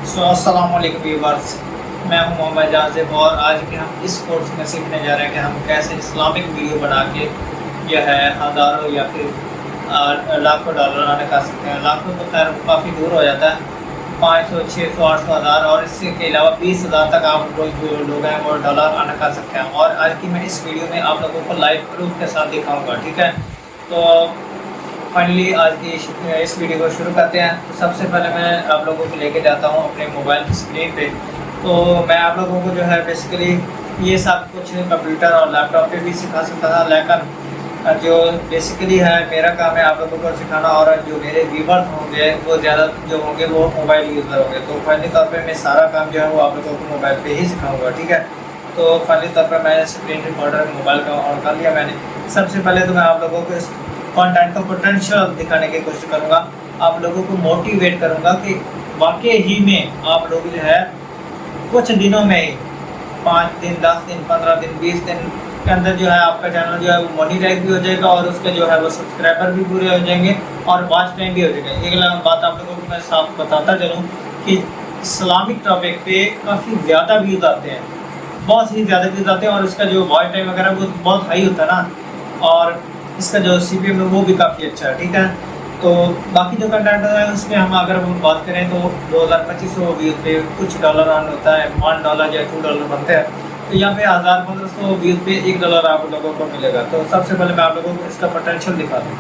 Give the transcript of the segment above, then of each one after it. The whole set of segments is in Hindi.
अस्सलाम वालेकुम व्यूअर्स। मैं हूं मोहम्मद जाज़िब और आज के हम इस कोर्स में सीखने जा रहे हैं कि हम कैसे इस्लामिक वीडियो बना के यह है हज़ारों या फिर लाखों डॉलर अर्न कर सकते हैं। लाखों तो खैर काफ़ी दूर हो जाता है, 500, 600, 800, हज़ार और इससे के अलावा 20,000 तक आप जो लोग हैं वो डॉलर अर्न कर सकते हैं। और आज की मैं इस वीडियो में आप लोगों को लाइव प्रूफ के साथ दिखाऊँगा, ठीक है। तो फाइनली आज की इस वीडियो को शुरू करते हैं। तो सबसे पहले मैं आप लोगों को लेके जाता हूँ अपने मोबाइल की स्क्रीन पे। तो मैं आप लोगों को जो है बेसिकली ये सब कुछ कंप्यूटर और लैपटॉप पे भी सिखा सकता था, लेकिन जो बेसिकली है मेरा काम है आप लोगों को सिखाना, और जो मेरे व्यूअर्स होंगे वो ज़्यादा जो होंगे वो मोबाइल यूज़र होंगे। तो फाइनली तौर पर मैं सारा काम जो है वो आप लोगों को मोबाइल पर ही सिखाऊँगा, ठीक है। तो फाइनली तौर पर मैं स्क्रीन रिकॉर्डर मोबाइल का ऑन कर लिया मैंने। सबसे पहले तो मैं आप लोगों को इस कंटेंट का पोटेंशियल दिखाने की कोशिश करूंगा, आप लोगों को मोटिवेट करूंगा कि वाकई ही में आप लोग जो है कुछ दिनों में ही 5 दिन, 10 दिन, 15 दिन, 20 दिन के अंदर जो है आपका चैनल जो है वो मोनेटाइज भी हो जाएगा और उसके जो है वो सब्सक्राइबर भी पूरे हो जाएंगे और वॉच टाइम भी हो जाएगा। एक बात आप लोगों को मैं साफ बताता चलूँ कि इस्लामिक टॉपिक पे काफ़ी ज़्यादा व्यूज़ आते हैं, बहुत ही ज़्यादा व्यूज़ आते हैं और उसका जो वॉच टाइम वगैरह वो बहुत हाई होता है ना, और इसका जो CPM है वो भी काफ़ी अच्छा है, ठीक है। तो बाकी जो कंटेंट है उसमें हम अगर बात करें तो 2000-2500 व्यूज़ पे कुछ डॉलर अर्न होता है, $1 या $2 बनते हैं। तो यहाँ पे 1000-1500 व्यूज़ पे $1 आप लोगों को मिलेगा। तो सबसे पहले मैं आप लोगों को इसका पोटेंशियल दिखा दूँ।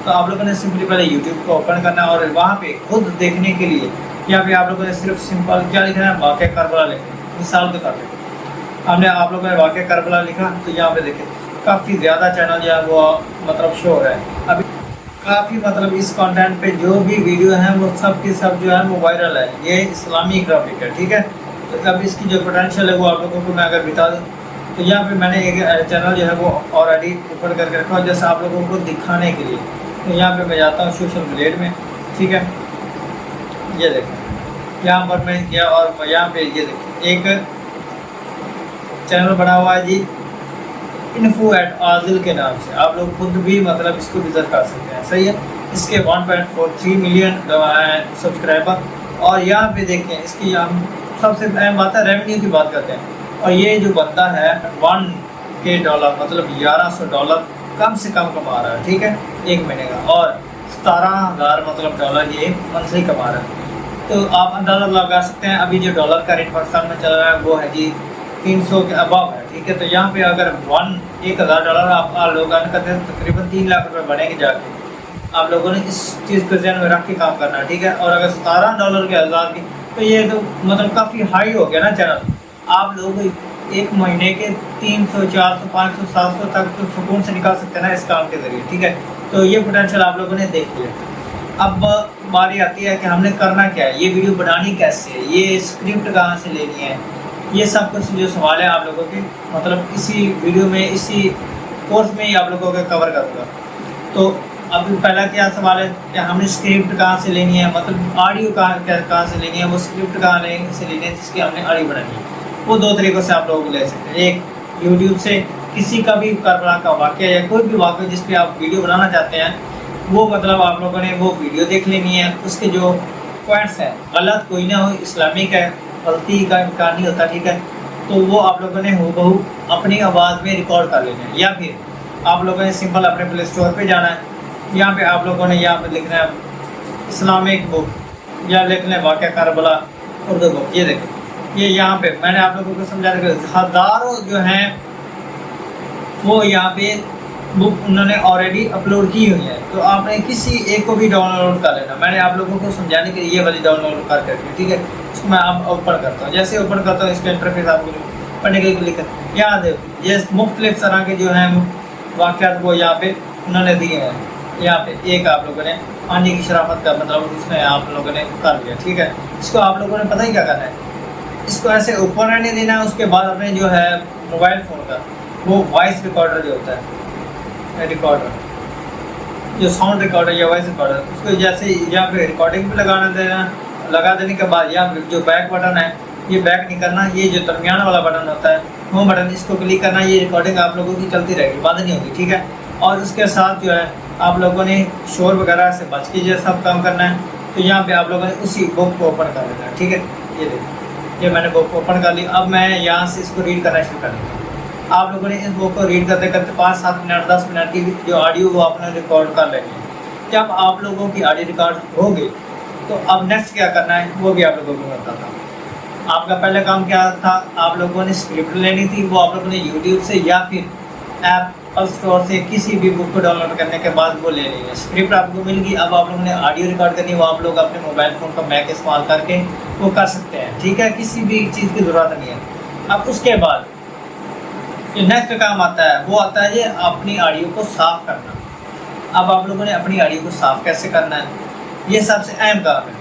तो आप लोगों ने सिंपली पहले यूट्यूब को ओपन करना है और वहाँ पे खुद देखने के लिए यहाँ पे आप लोगों ने सिर्फ सिंपल क्या लिखना है, वाक़या करबला लिखना। मिसाल के तौर पर हमने आप लोगों ने वाक़या करबला लिखा तो यहाँ पे देखें काफ़ी ज़्यादा चैनल जो है वो मतलब शो हो रहा है अभी काफ़ी, मतलब इस कंटेंट पे जो भी वीडियो हैं वो सब की सब जो है वो वायरल है। ये इस्लामी ग्राफिक है, ठीक है। तो अब इसकी जो पोटेंशियल है वो आप लोगों को मैं अगर बता दूँ तो यहाँ पे मैंने एक चैनल जो है वो ऑलरेडी ऊपर करके रखा है जैसे आप लोगों को दिखाने के लिए। तो यहाँ पे मैं जाता हूँ सोशल ग्रेड में, ठीक है। ये देखें यहाँ पर मैं गया और यहाँ पे ये देखें एक चैनल बना हुआ है जी info@आदिल के नाम से। आप लोग खुद भी मतलब इसको विजिट कर सकते हैं, सही है। इसके 1.43 मिलियन सब्सक्राइबर और यहाँ पे देखें इसकी हम सबसे अहम बात है रेवेन्यू की बात करते हैं। और ये जो बंदा है $1K मतलब $1100 कम से कम कमा रहा है, ठीक है, एक महीने का, और 17,000 मतलब डॉलर ये मंथली कमा रहा है। तो आप अंदाज़ा लगा सकते हैं अभी जो डॉलर का रेट पाकिस्तान में चल रहा है वो है जी 300 के अबव है, ठीक है। तो यहाँ पे अगर $1,000 आप लोग अर्न करते हैं तकरीबन 3 लाख रुपए बनेंगे जाके। आप लोगों ने इस चीज़ को ध्यान में रख के काम करना है, ठीक है। और अगर $17 के हज़ार की तो ये तो मतलब काफ़ी हाई हो गया ना चैनल। आप लोग एक महीने के 300, 400, 500, 700 तक तो सुकून से निकाल सकते हैं ना इस काम के ज़रिए, ठीक है। तो ये पोटेंशियल आप लोगों ने देख लिया। अब बारी आती है कि हमने करना क्या है, ये वीडियो बनानी कैसे है, ये स्क्रिप्ट कहाँ से लेनी है, ये सब कुछ जो सवाल है आप लोगों के मतलब इसी वीडियो में इसी कोर्स में ही आप लोगों को कवर करूँगा। तो अभी पहला क्या सवाल है कि हमने स्क्रिप्ट कहाँ से लेनी है, मतलब ऑडियो कहाँ से लेनी है, वो स्क्रिप्ट कहाँ से लेनी है जिसकी हमने ऑडियो बनानी है। वो 2 तरीक़ों से आप लोग ले सकते हैं। एक यूट्यूब से किसी का भी करबला का वाक़या या कोई भी वाक़या जिस पर आप वीडियो बनाना चाहते हैं वो मतलब आप लोगों ने वो वीडियो देख लेनी है, उसके जो पॉइंट्स हैं गलत कोई ना हो, इस्लामिक है, गलती का इम्कान नहीं होता, ठीक है। तो वो आप लोगों ने हूबहू अपनी आवाज़ में रिकॉर्ड कर लेना है, या फिर आप लोगों ने सिंपल अपने प्ले स्टोर पे जाना है। यहाँ पे आप लोगों ने यहाँ पे लिखना है इस्लामिक बुक या लिखना है वाक़या करबला उर्दू बुक। ये देखें ये यहाँ पे मैंने आप लोगों को समझा दिया, हज़ारों जो हैं वो यहाँ पे बुक उन्होंने ऑलरेडी अपलोड की हुई है। तो आपने किसी एक को भी डाउनलोड कर लेना। मैंने आप लोगों को समझाने के लिए ये वाली डाउनलोड कर करके, ठीक है। इसको मैं आप ओपन करता हूँ, जैसे ओपन करता हूँ इसका इंटरफेस आपको पढ़ने के लिए क्लिक कर। यहाँ देखो ये मुख्तलिफ तरह के जो हैं वाक़यात वो यहाँ पे उन्होंने दिए हैं। यहाँ पे एक आप लोगों ने पानी की शराफत का मतलब उसमें आप लोगों ने कर लिया, ठीक है। इसको आप लोगों ने पता ही क्या करना है, इसको ऐसे ऊपर रहने देना है। उसके बाद अपने जो है मोबाइल फ़ोन का वो वॉइस रिकॉर्डर जो होता है, रिकॉर्डर जो साउंड रिकॉर्डर या वॉइस रिकॉर्डर, उसको जैसे यहाँ पे रिकॉर्डिंग भी लगाना देना। लगा देने के बाद यहाँ जो बैक बटन है ये बैक नहीं करना, ये जो दरमियान वाला बटन होता है होम बटन, इसको क्लिक करना। ये रिकॉर्डिंग आप लोगों की चलती रहेगी, बंद नहीं होगी, ठीक है। और उसके साथ जो है आप लोगों ने शोर वगैरह से बच के जो सब काम करना है। तो यहाँ पे आप लोगों ने उसी बुक को ओपन कर लेना है, ठीक है। ये देखिए, ये मैंने बुक ओपन कर ली। अब मैं यहाँ से इसको रीड करना शुरू कर देता हूँ। आप लोगों ने इस बुक को रीड करते करते 5-7 मिनट 10 मिनट की जो ऑडियो वो आपने रिकॉर्ड कर लेनी है। जब आप लोगों की ऑडियो रिकॉर्ड हो गई तो अब नेक्स्ट क्या करना है वो भी आप लोगों को बताता हूँ। आपका पहला काम क्या था, आप लोगों ने स्क्रिप्ट लेनी थी, वो आप लोगों ने यूट्यूब से या फिर एप्पल स्टोर से किसी भी बुक को डाउनलोड करने के बाद वो ले लेंगे। स्क्रिप्ट आपको मिल गई, अब आप लोगों ने ऑडियो रिकॉर्ड करनी है, वो आप लोग अपने मोबाइल फ़ोन का मैक इस्तेमाल करके वो कर सकते हैं, ठीक है, किसी भी चीज़ की ज़रूरत नहीं है। अब उसके बाद जो नेक्स्ट काम आता है वो आता है ये अपनी ऑडियो को साफ़ करना। अब आप लोगों ने अपनी ऑडियो को साफ़ कैसे करना है, ये सबसे अहम काम है,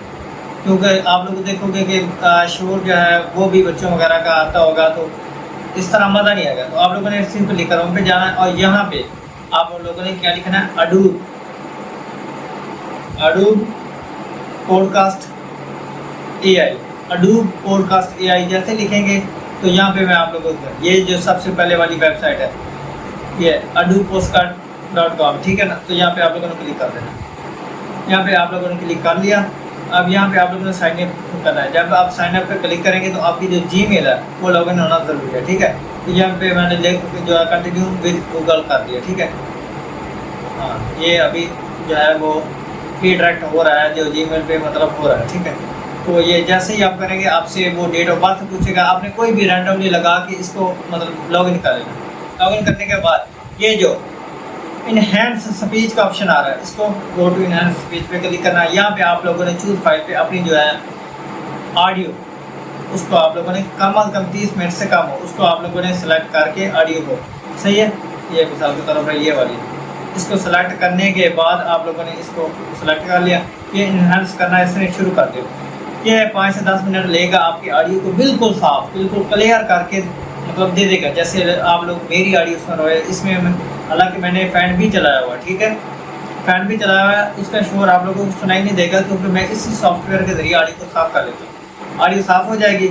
क्योंकि आप लोग देखोगे कि शोर जो है वो भी बच्चों वगैरह का आता होगा तो इस तरह मज़ा नहीं आएगा। तो आप लोगों ने सिंपली क्रोम पे जाना है और यहाँ पे आप लोगों ने क्या लिखना है, अडूब पॉडकास्ट AI, अडूब पॉडकास्ट AI जैसे लिखेंगे तो यहाँ पे मैं आप लोगों को ये जो सबसे पहले वाली वेबसाइट है ये adobe-postcard.com, ठीक है ना। तो यहाँ पे आप लोगों ने क्लिक कर देना। यहाँ पे आप लोगों ने क्लिक कर लिया। अब यहाँ पे आप लोगों ने साइन अप करना है। जब आप साइन अप पे क्लिक करेंगे तो आपकी जो जीमेल है वो लॉगिन होना ज़रूरी है, ठीक है। तो यहाँ पे मैंने जो है कंटिन्यू विद गूगल कर दिया, ठीक है। हाँ, ये अभी जो है वो रीडायरेक्ट हो रहा है, जो जीमेल पे मतलब हो रहा है, ठीक है। तो ये जैसे ही आप करेंगे आपसे वो डेट ऑफ बर्थ पूछेगा, आपने कोई भी रैंडमली लगा के इसको मतलब लॉगिन कर लेना। लॉगिन करने के बाद ये जो इनहेंस स्पीच का ऑप्शन आ रहा है, इसको गो टू इनहेंस स्पीच पे क्लिक करना है। यहाँ पे आप लोगों ने चूज फाइल पे अपनी जो है ऑडियो उसको आप लोगों ने कम अज़ कम 30 मिनट से कम हो उसको आप लोगों ने सेलेक्ट करके ऑडियो को, सही है, ये मिसाल की तरफ है ये वाली, इसको सेलेक्ट करने के बाद आप लोगों ने इसको सेलेक्ट कर लिया। ये इनहेंस करना इसने शुरू कर दिया। ये 5 से 10 मिनट लेगा, आपकी ऑडियो को बिल्कुल साफ बिल्कुल क्लियर करके मतलब दे देगा। जैसे आप लोग मेरी ऑडियो सुन रहे हैं, इसमें हालांकि मैंने फ़ैन भी चलाया हुआ, ठीक है, फ़ैन भी चलाया हुआ है, उसका शोर आप लोगों को सुनाई नहीं देगा क्योंकि मैं इसी सॉफ्टवेयर के ज़रिए ऑडियो को साफ़ कर लेता हूँ। ऑडियो साफ़ हो जाएगी।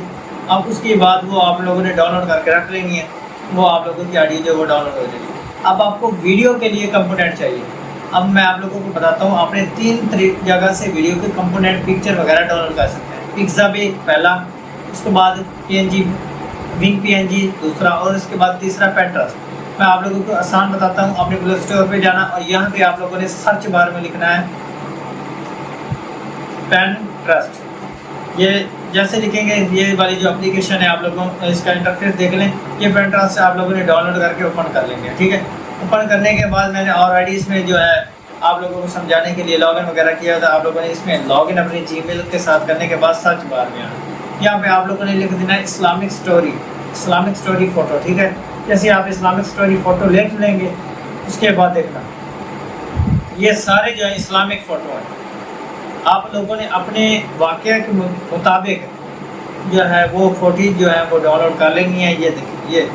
अब उसके बाद वो आप लोगों ने डाउनलोड करके रख लेनी है, वो आप लोगों की ऑडियो जो वो डाउनलोड हो जाएगी। अब आपको वीडियो के लिए कंपोनेंट चाहिए। अब मैं आप लोगों को बताता हूँ, आपने 3 जगह से वीडियो के कंपोनेंट पिक्चर वगैरह डाउनलोड कर सकते हैं। पिक्साबे पहला, उसके बाद PNG विंग PNG दूसरा, और इसके बाद तीसरा पेंट्रस्ट। मैं आप लोगों को आसान बताता हूँ, अपने प्ले स्टोर पे जाना और यहाँ पे आप लोगों ने सर्च बार में लिखना है पेंट्रस्ट। ये जैसे लिखेंगे ये वाली जो एप्लीकेशन है आप लोगों इसका इंटरफेस देख लें, ये पेंट्रस्ट से आप लोगों ने डाउनलोड करके ओपन कर लेंगे, ठीक है। ओपन करने के बाद मैंने ऑलरेडी इसमें जो है आप लोगों को समझाने के लिए लॉगिन वगैरह किया था। आप लोगों ने इसमें लॉगिन अपनी जीमेल के साथ करने के बाद सर्च बार में आना, यहाँ पे आप लोगों ने लिख देना है इस्लामिक स्टोरी फ़ोटो, ठीक है। जैसे आप इस्लामिक स्टोरी फ़ोटो लिख लेंगे उसके बाद देखना ये सारे जो है इस्लामिक फ़ोटो हैं। आप लोगों ने अपने वाक़या के मुताबिक जो है वो फ़ोटो जो है वो डाउनलोड कर लेनी है। ये देखिए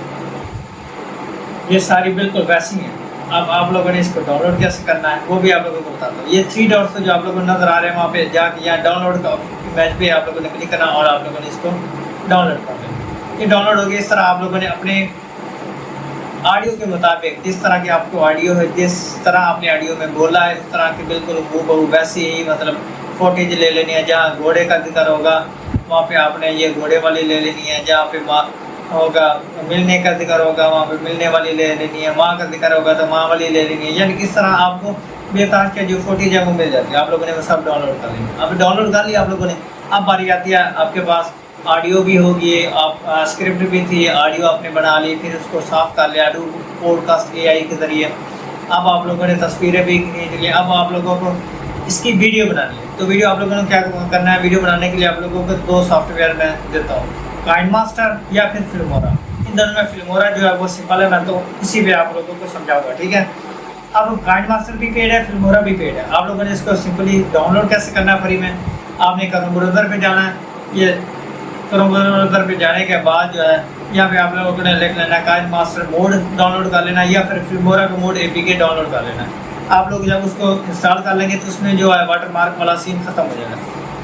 ये सारी बिल्कुल वैसी हैं। अब आप लोगों ने इसको डाउनलोड कैसे करना है वो भी आप लोगों को बताता हूँ। ये 3 डॉट्स जो आप लोगों को नज़र आ रहे हैं वहाँ पे जाके यहाँ डाउनलोड का इमेज पे आप लोगों ने क्लिक करना और आप लोगों ने इसको डाउनलोड कर लेना। ये डाउनलोड हो गया। इस तरह आप लोगों ने अपने ऑडियो के मुताबिक जिस तरह की आपको ऑडियो है, जिस तरह आपने ऑडियो में बोला है उस तरह की बिल्कुल हूबहू वैसी ही मतलब फुटेज ले लेनी है। जहाँ घोड़े का जिक्र होगा वहाँ पे आपने ये घोड़े वाली ले लेनी है, जहाँ पे माँ होगा मिलने का जिक्र होगा वहाँ पे मिलने वाली ले लेनी है, माँ का जिक्र होगा तो माँ वाली ले लेनी है। यानी किस तरह आपको बेताज के जो फुटेज है वो मिल जाती है। आप लोगों ने वो सब डाउनलोड कर लेंगे। अब डाउनलोड कर लिया आप लोगों ने। अब बारी आती है आपके पास ऑडियो भी होगी, आप स्क्रिप्ट भी थी, ऑडियो आपने बना ली, फिर उसको साफ़ कर लिया अडोब पॉडकास्ट AI के ज़रिए। अब आप लोगों ने तस्वीरें भी खींच ली। अब आप लोगों को इसकी वीडियो बनानी है। तो वीडियो आप लोगों ने क्या करना है, वीडियो बनाने के लिए आप लोगों को 2 सॉफ्टवेयर मैं देता हूँ, काइनमास्टर या फिर फिल्मोरा। इन दोनों में फिल्मोरा जो है वो सिंपल है, मैं तो इसी पे आप लोगों को समझाऊंगा, ठीक है। अब काइनमास्टर भी पेड है, फिल्मोरा भी पेड है। आप लोगों ने इसको सिंपली डाउनलोड कैसे करना है फ्री में, आपने क्रोम ब्राउज़र पे जाना है। ये क्रोम ब्राउज़र पे जाने के बाद जो है यहाँ पे आप लोगों ने लिख लेना काइनमास्टर मोड डाउनलोड कर लेना या फिर फिल्मोरा का मोड APK डाउनलोड कर लेना। आप लोग जब उसको इंस्टॉल कर लेंगे तो उसमें जो है वाटरमार्क वाला सीन ख़त्म हो जाएगा।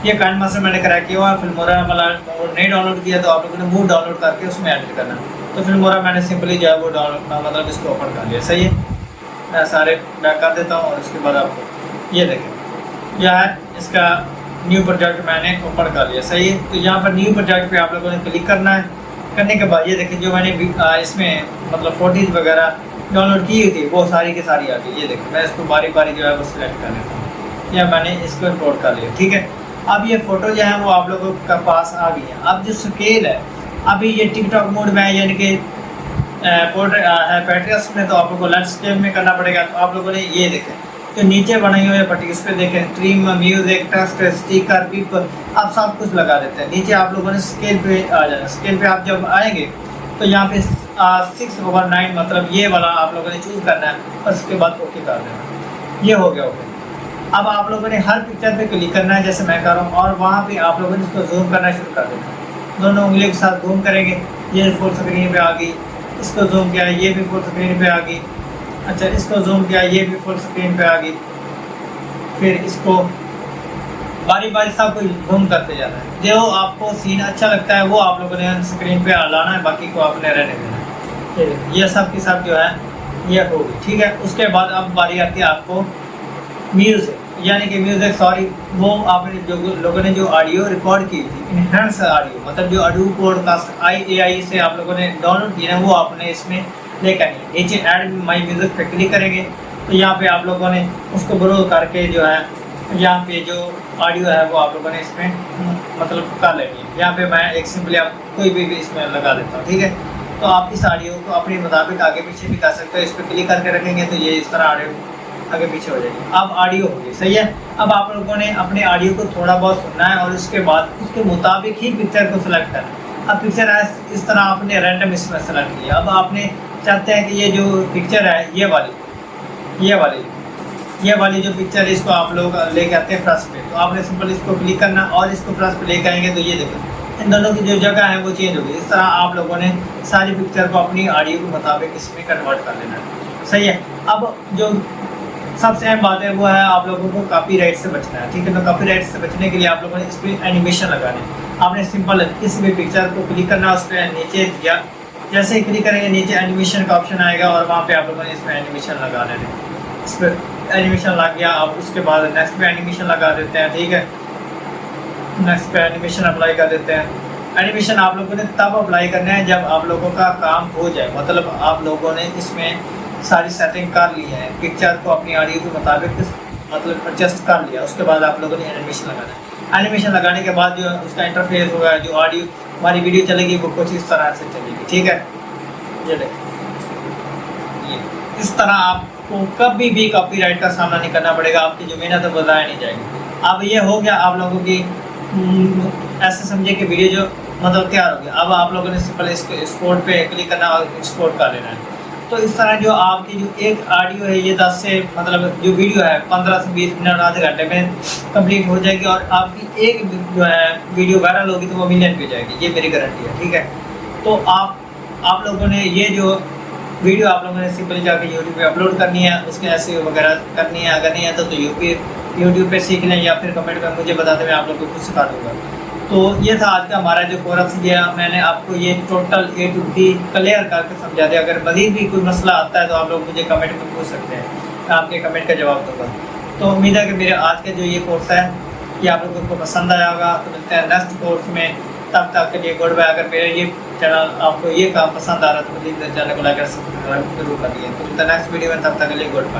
ये काइनमास्टर मैंने क्रैक किया हुआ, फिल्मोरा वाला मोड नहीं डाउनलोड किया तो आप लोगों ने मोड डाउनलोड करके उसमें एडिट करना। तो फिल्मोरा मैंने सिंपली जो है वो डाउनलोड मतलब इसको ओपन कर लिया, सही है। मैं सारे बैक कर देता हूँ और उसके बाद आपको ये देखें यह है इसका न्यू प्रोजेक्ट मैंने ओपन कर लिया, सही है। तो यहाँ पर न्यू प्रोजेक्ट पे आप लोगों ने क्लिक करना है। करने के बाद ये देखिए जो मैंने इसमें मतलब फोटोज वगैरह डाउनलोड की हुई थी वो सारी की सारी आ गई। ये देखिए मैं इसको बारी बारी जो है वो सिलेक्ट कर लेता हूँ, या मैंने इसको इंपोर्ट कर लिया, ठीक है। अब ये फ़ोटो जो है वो आप लोगों के पास आ गई है। अब जो स्केल है अभी ये टिकटॉक मोड में है, यानी कि पैट्रियस में, तो आप लोगों को लैंडस्केप में करना पड़ेगा। तो आप लोगों ने ये देखें तो नीचे बनाई हुई पट्टी, इस पर देखें ट्रिम, म्यूजिक, टेक्स्ट, स्टिकर, पिप, आप सब कुछ लगा देते हैं। नीचे आप लोगों ने स्केल पे आ जाना। स्केल पे आप जब आएंगे तो यहाँ पे 6/9 मतलब ये वाला आप लोगों ने चूज़ करना है और उसके बाद ओके कर देना। ये हो गया ओके। अब आप लोगों ने हर पिक्चर पे क्लिक करना है जैसे मैं कर रहा हूँ, और वहाँ पे आप लोगों ने इसको जूम करना शुरू कर देना। दोनों उंगलियों के साथ जूम करेंगे, ये फुल स्क्रीन पे आ गई। इसको जूम किया, ये भी फुल स्क्रीन पे आ गई। अच्छा, इसको जूम किया, ये भी फुल स्क्रीन पे आ गई। फिर इसको बारी बारी सब कुछ जूम करते जाना है। जो आपको सीन अच्छा लगता है वो आप लोगों ने स्क्रीन पे लाना है, बाकी को आपने रहने देना है। ठीक है, ये सब की सब जो है ये होगी, ठीक है। उसके बाद अब बारी आती है आपको म्यूज़िक, यानी कि म्यूज़िक सॉरी, वो आपने जो लोगों ने जो ऑडियो रिकॉर्ड की थी, इनहेंस ऑडियो, मतलब जो अडोबी पॉडकास्ट AI से आप लोगों ने डाउनलोड किया है वो आपने इसमें लेकर आनी है। नीचे ऐड माई म्यूज़िक पे क्लिक करेंगे तो यहाँ पे आप लोगों ने उसको ब्रो करके जो है यहाँ पे जो ऑडियो है वो आप लोगों ने इसमें मतलब कर लेनी है। यहाँ पे मैं एक सिंपली आप कोई भी इसमें लगा देता हूँ, ठीक है। तो आप इस ऑडियो को अपने मुताबिक आगे पीछे भी कर सकते हो। इस पर क्लिक करके रखेंगे तो ये इस तरह ऑडियो आगे पीछे हो जाएगी। अब ऑडियो होगी, सही है। अब आप लोगों ने अपने ऑडियो को थोड़ा बहुत सुनना है और उसके बाद उसके मुताबिक ही पिक्चर को सिलेक्ट करना है। अब पिक्चर इस तरह आपने रैंडम इसमें सेलेक्ट किया। अब आपने चाहते हैं कि ये जो पिक्चर है ये वाली जो पिक्चर है इसको आप लोग लेके आते हैं फ्रंट पे, तो आपने सिंपल इसको क्लिक करना और इसको फ्रंट पे लेके आएंगे तो ये देखो इन दोनों की जो जगह है वो चेंज होगी। इस तरह आप लोगों ने सारी पिक्चर को अपनी ऑडियो के मुताबिक इसमें कन्वर्ट कर लेना है, सही है। अब जो सबसे अहम बात है वो है आप लोगों को कॉपीराइट से बचना है, ठीक है। तो कॉपीराइट से बचने के लिए आप लोगों ने इस पर एनिमेशन लगाने। आपने सिंपल किसी भी पिक्चर को क्लिक करना, उस पर नीचे या जैसे ही क्लिक करेंगे नीचे एनिमेशन का ऑप्शन आएगा और वहाँ पे आप लोगों ने इसमें एनिमेशन लगा लेने। इस पर एनिमेशन लग गया, आप उसके बाद नेक्स्ट पे एनिमेशन लगा देते हैं, ठीक है। नेक्स्ट पे एनिमेशन अप्लाई कर देते हैं। एनिमेशन आप लोगों ने तब अप्लाई करना है जब आप लोगों का काम हो जाए, मतलब आप लोगों ने इसमें सारी सेटिंग कर ली है, पिक्चर को अपनी ऑडियो के मुताबिक मतलब एडजस्ट कर लिया। उसके बाद आप लोगों ने एनिमेशन लगाना है। एनिमेशन लगाने के बाद जो उसका इंटरफेस होगा, जो ऑडियो हमारी वीडियो चलेगी वो कुछ इस तरह से चलेगी, ठीक है। ये देखिए, ये इस तरह आपको कभी भी कॉपीराइट का सामना नहीं करना पड़ेगा, आपकी जो मेहनत है बताया नहीं जाएगी। अब ये हो गया आप लोगों की ऐसे समझे कि वीडियो जो मतलब तैयार हो गया। अब आप लोगों ने सिंपल इसको एक्सपोर्ट पे क्लिक करना और एक्सपोर्ट कर लेना है। तो इस तरह जो आपकी जो एक ऑडियो है ये 10 से मतलब जो वीडियो है 15 से 20 मिनट आधे घंटे में कंप्लीट हो जाएगी, और आपकी एक जो है वीडियो वायरल होगी तो वो मिलियन पे जाएगी, ये मेरी गारंटी है, ठीक है। तो आप लोगों ने ये जो वीडियो आप लोगों ने सिंपली जाके यूट्यूब पे अपलोड करनी है, उसके ऐसे वगैरह करनी है। अगर नहीं है तो यूट्यूब पे सीख लें या फिर कमेंट में मुझे बता दें, मैं आप लोगों को कुछ सिखा दूँगा। तो ये था आज का हमारा जो कोर्स गया, मैंने आपको ये total A to Z clear करके समझा दिया। अगर मज़ीद भी कोई मसला आता है तो आप लोग मुझे कमेंट में पूछ सकते हैं, मैं आपके कमेंट का जवाब दूँगा। तो उम्मीद है कि मेरे आज का जो ये कोर्स है ये आप लोगों को पसंद आया होगा। तो मिलते हैं नेक्स्ट कोर्स में, तब तक के लिए गुड बाय। अगर मेरा ये चैनल आपको ये काम पसंद आ रहा है तो प्लीज़ मेरे चैनल को लाइक और सब्सक्राइब जरूर करिए। तो मिलते हैं नेक्स्ट वीडियो में, तब तक के लिए गुड बाय।